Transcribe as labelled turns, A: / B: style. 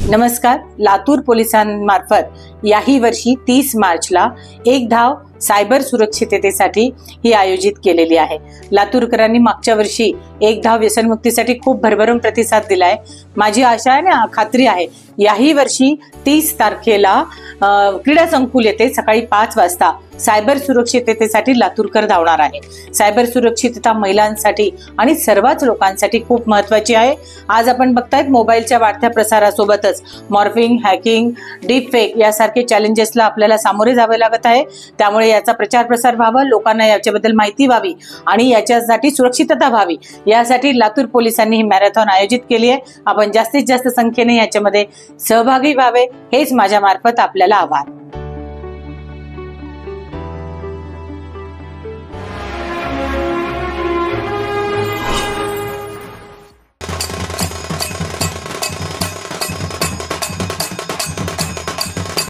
A: नमस्कार. लातूर पोलिसांमार्फत याही वर्षी 30 मार्चला एक धाव सायबर सुरक्षिततेसाठी ही आयोजित केलेली आहे. लातूरकरांनी मागच्या वर्षी एक धाव व्यसनमुक्तीसाठी खूप भरभरून प्रतिसाद दिलाय. माझी आशा आहे ना, खात्री आहे याही वर्षी 30 तारखेला क्रीडा संकुल येथे सकाळी 5 वाजता सायबर सुरक्षिततेसाठी लातूरकर धावणार आहे. सायबर सुरक्षितता महिलांसाठी आणि सर्वच लोकांसाठी खूप महत्त्वाची आहे. आज आपण बघतायत मोबाईलच्या वाढत्या प्रसारासोबतच मॉर्फिंग, हॅकिंग, डीप फेक यासारखे चॅलेंजेसला आपल्याला सामोरे जावे लागत आहे. त्यामुळे याचा प्रचार प्रसार व्हावा, लोकांना याच्याबद्दल माहिती व्हावी आणि याच्यासाठी सुरक्षितता व्हावी, यासाठी लातूर पोलिसांनी ही मॅरेथॉन आयोजित केली आहे. आपण जास्तीत जास्त संख्येने याच्यामध्ये सहभागी व्हावे हेच माझ्या मार्फत आपल्याला आवाहन.